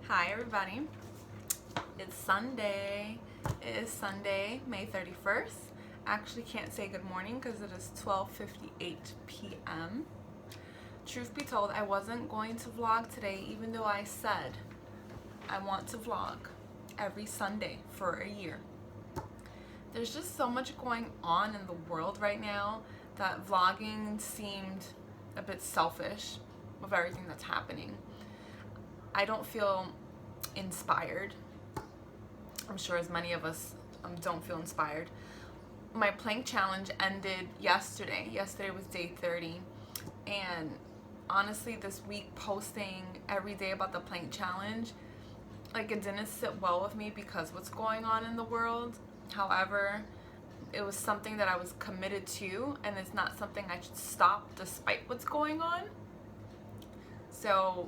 Hi everybody, it's Sunday. It is Sunday, May 31st. I actually can't say good morning because it is 12:58 p.m. Truth be told, I wasn't going to vlog today even though I said I want to vlog every Sunday for a year. There's just so much going on in the world right now that vlogging seemed a bit selfish with everything that's happening. I don't feel inspired. I'm sure as many of us don't feel inspired. My plank challenge ended yesterday. Yesterday was day 30. And honestly, this week posting every day about the plank challenge, it didn't sit well with me because what's going on in the world. However, it was something that I was committed to, and it's not something I should stop despite what's going on. So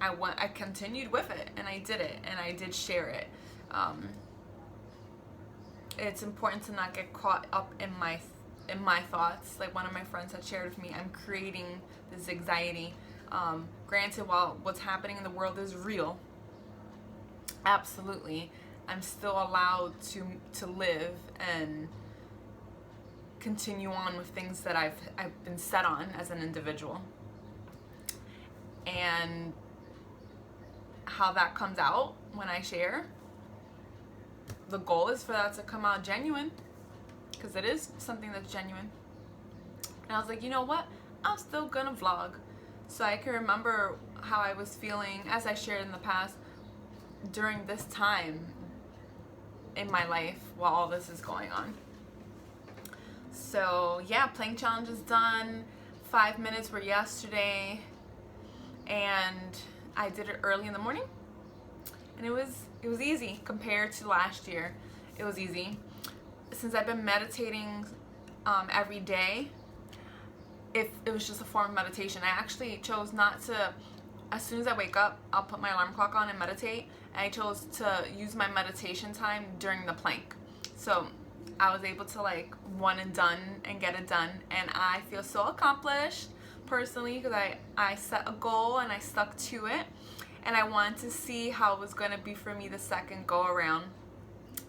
I continued with it, and I did it, and I did share it. It's important to not get caught up in my thoughts. Like one of my friends had shared with me, I'm creating this anxiety. Granted, while what's happening in the world is real, absolutely, I'm still allowed to live and continue on with things that I've been set on as an individual. And how that comes out when I share, the goal is for that to come out genuine, because it is something that's genuine. And I was like, you know what, I'm still gonna vlog so I can remember how I was feeling, as I shared in the past, during this time in my life while all this is going on. So yeah, plank challenge is done. 5 minutes were yesterday, and I did it early in the morning, and it was easy compared to last year. It was easy. Since I've been meditating every day, it was just a form of meditation. I actually chose not to, as soon as I wake up, I'll put my alarm clock on and meditate, and I chose to use my meditation time during the plank. So I was able to one and done and get it done, and I feel so accomplished personally because I set a goal and I stuck to it, and I wanted to see how it was going to be for me the second go around,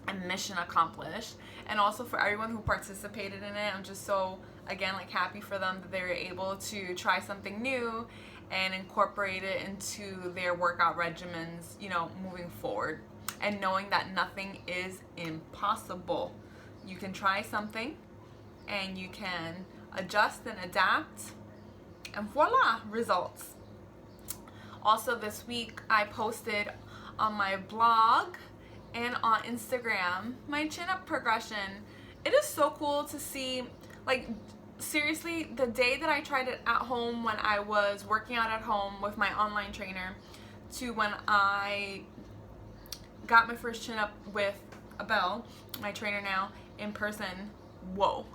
and mission accomplished. And also for everyone who participated in it, I'm just so again happy for them that they were able to try something new and incorporate it into their workout regimens, moving forward, and knowing that nothing is impossible. You can try something and you can adjust and adapt, and voila, results. Also this week I posted on my blog and on Instagram my chin-up progression. It is so cool to see, seriously, the day that I tried it at home when I was working out at home with my online trainer to when I got my first chin-up with Abel, my trainer now, in person. Whoa,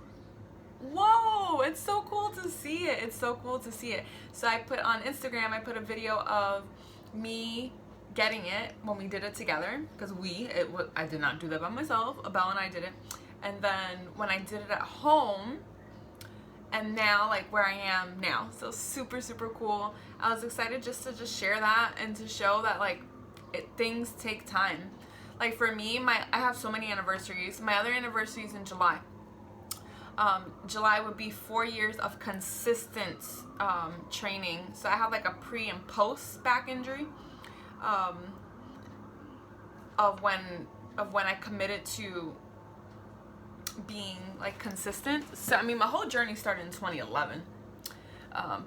it's so cool to see it. It's so cool to see it. So I put on Instagram, I put a video of me getting it when we did it together, because I did not do that by myself. Abel and I did it. And then when I did it at home, and now where I am now. So super, super cool. I was excited just to share that and to show that things take time. For me, I have so many anniversaries. My other anniversary is in July. July would be 4 years of consistent training. So I have a pre and post back injury of when I committed to being consistent. So my whole journey started in 2011,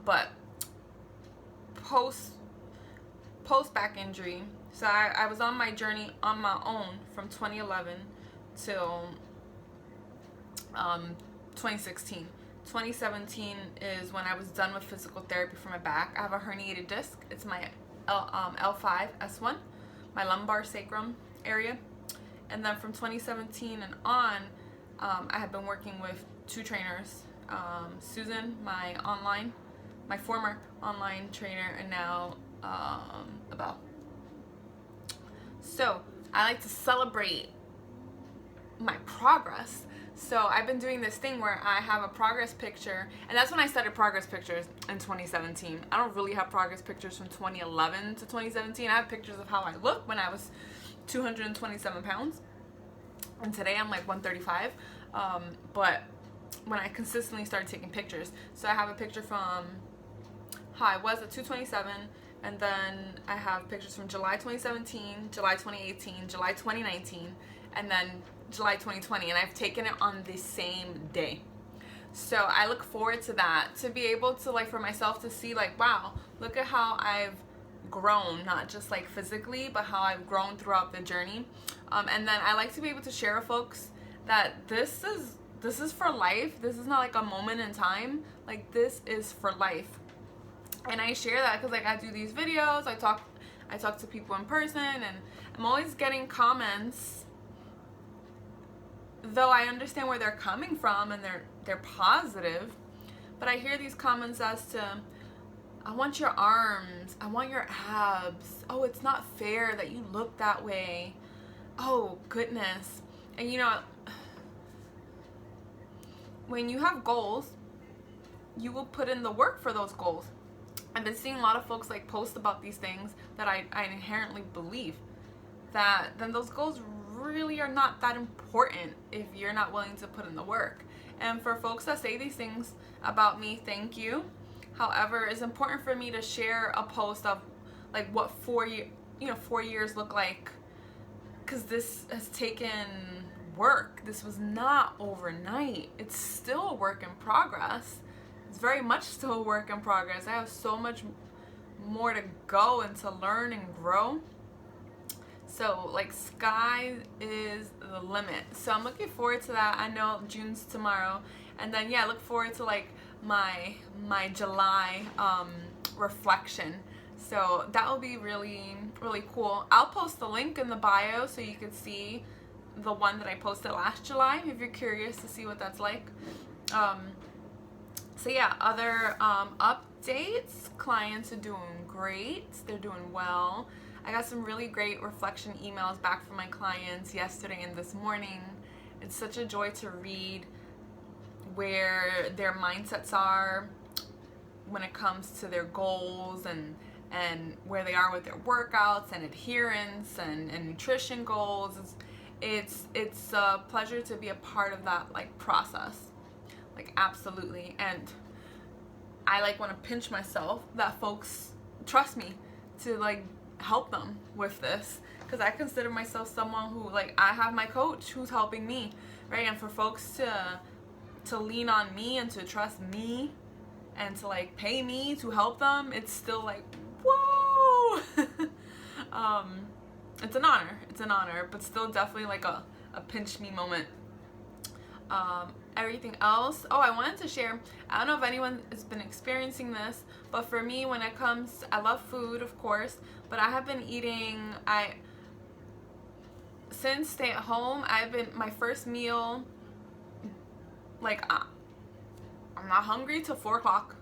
but post back injury. So I was on my journey on my own from 2011 till 2016. 2017 is when I was done with physical therapy for my back. I have a herniated disc. It's my L5 S1, my lumbar sacrum area. And then from 2017 and on, I have been working with two trainers, Susan, my former online trainer, and now Abel. So I like to celebrate my progress. So I've been doing this thing where I have a progress picture, and that's when I started progress pictures in 2017. I don't really have progress pictures from 2011 to 2017. I have pictures of how I looked when I was 227 pounds, and today I'm like 135. But when I consistently started taking pictures, so I have a picture from how I was at 227, and then I have pictures from July 2017, July 2018, July 2019, and then July 2020, and I've taken it on the same day. So I look forward to that, to be able to, like, for myself to see, like, wow, look at how I've grown, not just like physically, but how I've grown throughout the journey. And then I like to be able to share with folks that this is for life. This is not like a moment in time. Like, this is for life. And I share that because, like, I do these videos, I talk to people in person, and I'm always getting comments, though I understand where they're coming from and they're positive, but I hear these comments as to, I want your arms, I want your abs, oh, it's not fair that you look that way, oh goodness. And you know, when you have goals, you will put in the work for those goals. I've been seeing a lot of folks like post about these things that I inherently believe, that then those goals really are not that important if you're not willing to put in the work. And for folks that say these things about me, thank you. However, it's important for me to share a post of like what 4 years look like, because this has taken work. This was not overnight. It's still a work in progress. It's very much still a work in progress. I have so much more to go and to learn and grow. So, like, sky is the limit. So I'm looking forward to that. I know June's tomorrow. And then, yeah, I look forward to, like, my July reflection. So that will be really, really cool. I'll post the link in the bio so you can see the one that I posted last July if you're curious to see what that's like. So yeah, other updates. Clients are doing great. They're doing well. I got some really great reflection emails back from my clients yesterday and this morning. It's such a joy to read where their mindsets are when it comes to their goals and where they are with their workouts and adherence and nutrition goals. It's a pleasure to be a part of that, like, process. Like, absolutely. And I, like, want to pinch myself that folks trust me to, like, help them with this, because I consider myself someone who, like, I have my coach who's helping me, right? And for folks to lean on me and to trust me and to, like, pay me to help them, it's still like, whoa. It's an honor, but still definitely like a pinch me moment. Everything else, I wanted to share, I don't know if anyone has been experiencing this, but for me, when it comes, I love food, of course, but I have been eating, since stay at home, my first meal, like, I'm not hungry till 4 o'clock.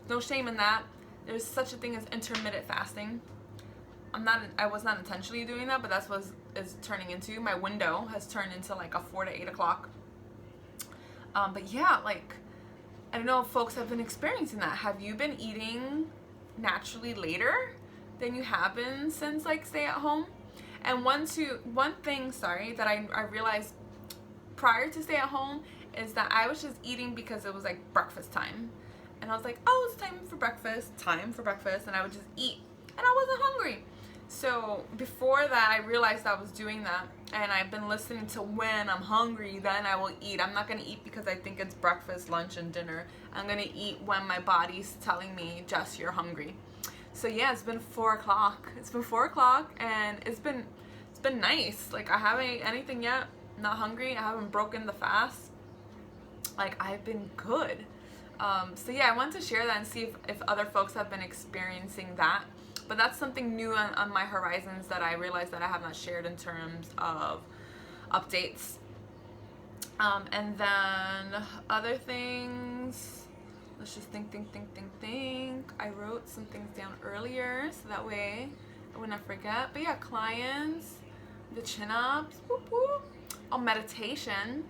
No shame in that. There's such a thing as intermittent fasting. I was not intentionally doing that, but that's what it's turning into. My window has turned into like a 4 to 8 o'clock. But yeah, like, I don't know if folks have been experiencing that. Have you been eating naturally later than you have been since, like, stay at home? And one thing that I realized prior to stay at home is that I was just eating because it was like breakfast time. And I was like, oh, it's time for breakfast, and I would just eat. And I wasn't hungry. So before that, I realized I was doing that. And I've been listening to when I'm hungry, then I will eat. I'm not going to eat because I think it's breakfast, lunch, and dinner. I'm going to eat when my body's telling me, Jess, you're hungry. So yeah, it's been 4 o'clock. It's been 4 o'clock, and it's been nice. Like, I haven't ate anything yet. Not hungry. I haven't broken the fast. Like, I've been good. So yeah, I wanted to share that and see if other folks have been experiencing that. But that's something new on my horizons that I realized that I have not shared in terms of updates. And then other things, let's just think. I wrote some things down earlier so that way I would not forget. But yeah, clients, the chin-ups, whoop, whoop. Oh, meditation.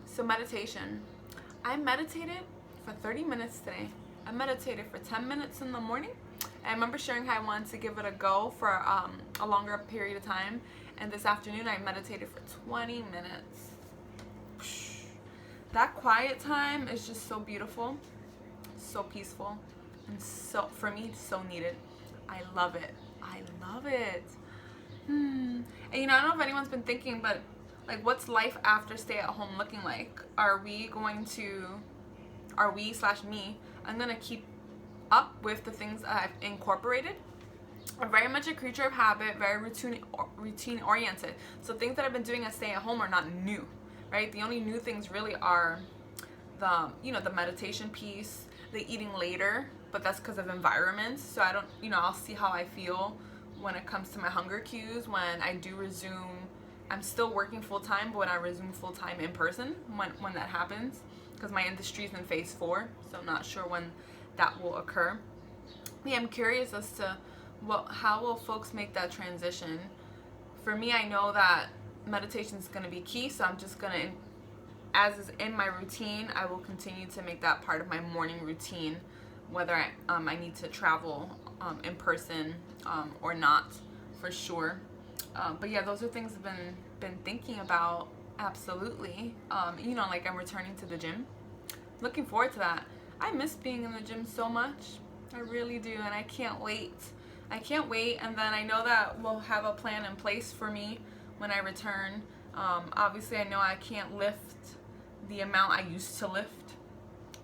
So meditation. I meditated for 30 minutes today. I meditated for 10 minutes in the morning. I remember sharing how I wanted to give it a go for a longer period of time. And this afternoon I meditated for 20 minutes. That quiet time is just so beautiful, so peaceful, and so, for me, so needed. I love it. I love it. And you know, I don't know if anyone's been thinking, but like, what's life after stay at home looking like? Are we slash me, I'm gonna keep up with the things I've incorporated. I'm very much a creature of habit, very routine oriented. So things that I've been doing at stay at home are not new, right? The only new things really are the, you know, the meditation piece, the eating later, but that's because of environments. So I don't, you know, I'll see how I feel when it comes to my hunger cues. When I do resume, I'm still working full time, but when I resume full time in person, when that happens, because my industry is in phase 4, so I'm not sure when that will occur. Yeah, I'm curious as to how will folks make that transition. For me, I know that meditation is going to be key, so I'm just going to, as is in my routine, I will continue to make that part of my morning routine, whether I need to travel in person or not, for sure. But yeah, those are things I've been thinking about. Absolutely. You know, like I'm returning to the gym. Looking forward to that. I miss being in the gym so much. I really do, and I can't wait. I can't wait, and then I know that we'll have a plan in place for me when I return. Obviously, I know I can't lift the amount I used to lift.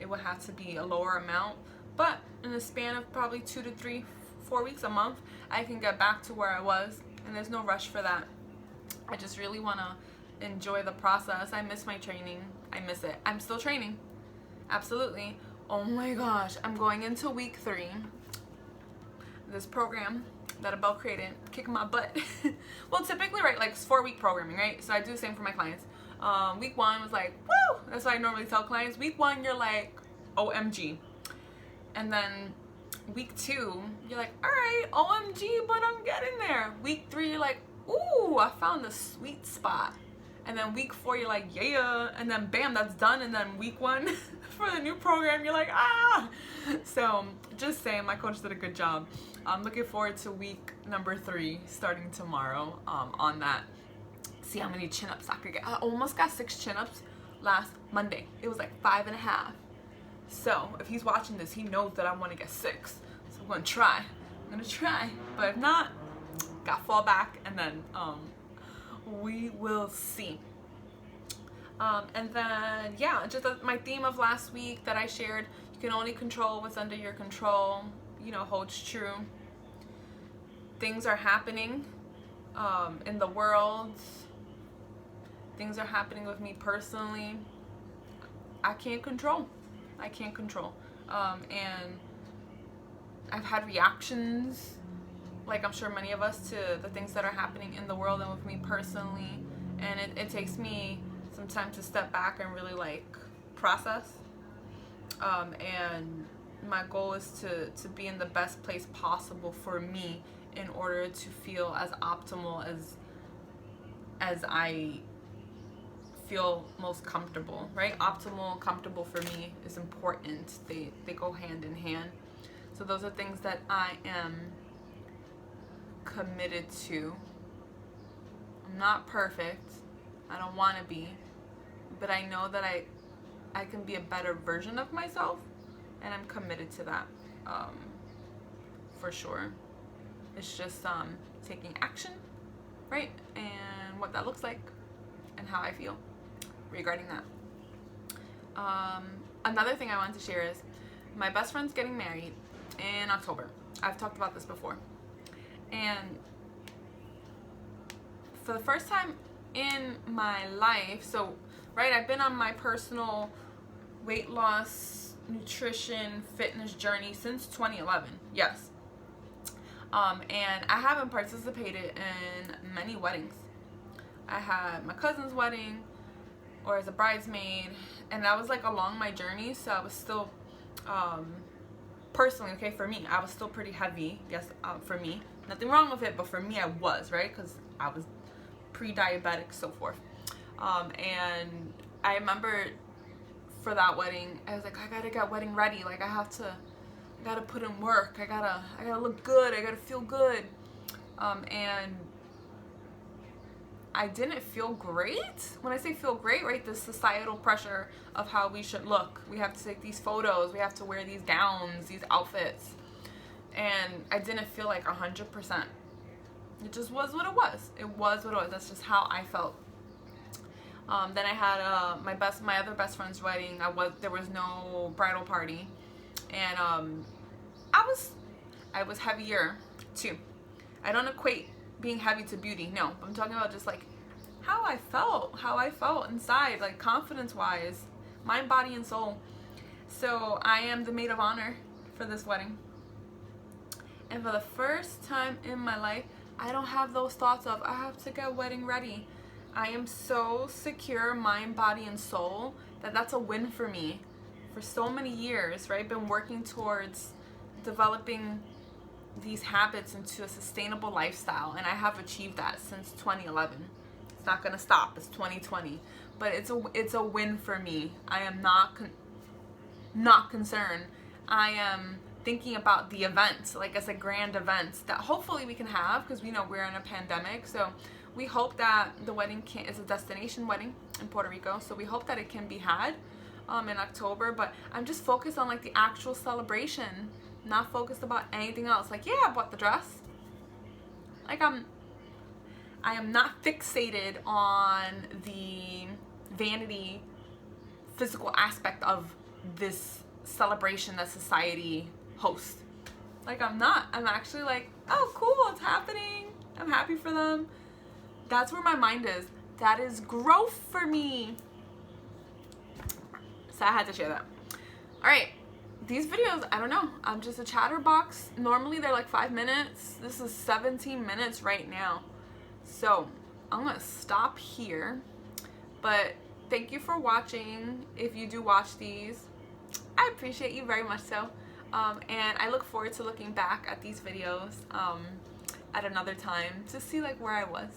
It would have to be a lower amount, but in the span of probably 2 to 3, 4 weeks, a month, I can get back to where I was, and there's no rush for that. I just really want to enjoy the process. I miss my training. I miss it. I'm still training. Absolutely. Oh my gosh, I'm going into week 3. This program that Abel created, kicking my butt. Well, typically, right, like it's 4-week programming, right? So I do the same for my clients. Week 1 was like, woo! That's what I normally tell clients. Week 1, you're like, OMG. And then week 2, you're like, all right, OMG, but I'm getting there. Week 3, you're like, ooh, I found the sweet spot. And then week 4, you're like, yeah. And then bam, that's done. And then week 1 for the new program, you're like, ah. So just saying, my coach did a good job. I'm looking forward to week number 3 starting tomorrow on that. See how many chin-ups I could get. I almost got 6 chin-ups last Monday. It was like 5.5. So if he's watching this, he knows that I want to get 6. So I'm going to try. But if not, got fall back, and then we will see. And then, yeah, just my theme of last week that I shared, you can only control what's under your control, you know, holds true. Things are happening in the world. Things are happening with me personally. I can't control. And I've had reactions, like I'm sure many of us, to the things that are happening in the world and with me personally. And it takes me some time to step back and really like process. And my goal is to be in the best place possible for me in order to feel as optimal as I feel most comfortable, right? Optimal, comfortable for me is important. They go hand in hand. So those are things that I am committed to. I'm not perfect. I don't want to be. But I know that I can be a better version of myself, and I'm committed to that, for sure. It's just taking action, right? And what that looks like and how I feel regarding that. Another thing I wanted to share is my best friend's getting married in October. I've talked about this before. And for the first time in my life, so, right, I've been on my personal weight loss, nutrition, fitness journey since 2011. Yes. And I haven't participated in many weddings. I had my cousin's wedding, or as a bridesmaid, and that was like along my journey, so I was still, personally, okay, for me, I was still pretty heavy, yes, for me. Nothing wrong with it, but for me, I was, right, because I was pre-diabetic, so forth. And I remember for that wedding, I was like, I gotta get wedding ready. Like I gotta put in work. I gotta look good. I gotta feel good. And I didn't feel great. When I say feel great, right, the societal pressure of how we should look. We have to take these photos. We have to wear these gowns, these outfits. And I didn't feel like 100%. It just was what it was. It was what it was. That's just how I felt. Then I had my other best friend's wedding. There was no bridal party, and I was heavier too. I don't equate being heavy to beauty. No, I'm talking about just like how I felt inside, like confidence wise, mind, body, and soul. So I am the maid of honor for this wedding, and for the first time in my life, I don't have those thoughts of I have to get wedding ready. I am so secure, mind, body, and soul, that's a win for me. For so many years, right? I've been working towards developing these habits into a sustainable lifestyle, and I have achieved that since 2011. It's not gonna stop. It's 2020, but it's a win for me. I am not concerned. I am thinking about the event, like as a grand event that hopefully we can have, because we know we're in a pandemic. So we hope that the wedding is a destination wedding in Puerto Rico. So we hope that it can be had in October. But I'm just focused on like the actual celebration, not focused about anything else. Like, yeah, I bought the dress. Like I am not fixated on the vanity, physical aspect of this celebration that society hosts. Like I'm not. I'm actually like, oh cool, it's happening. I'm happy for them. That's where my mind is. That is growth for me. So I had to share that. All right. These videos, I don't know. I'm just a chatterbox. Normally they're like 5 minutes. This is 17 minutes right now. So I'm going to stop here. But thank you for watching. If you do watch these, I appreciate you very much so. And I look forward to looking back at these videos at another time to see like where I was.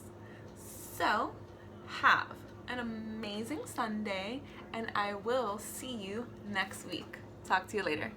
So have an amazing Sunday, and I will see you next week. Talk to you later.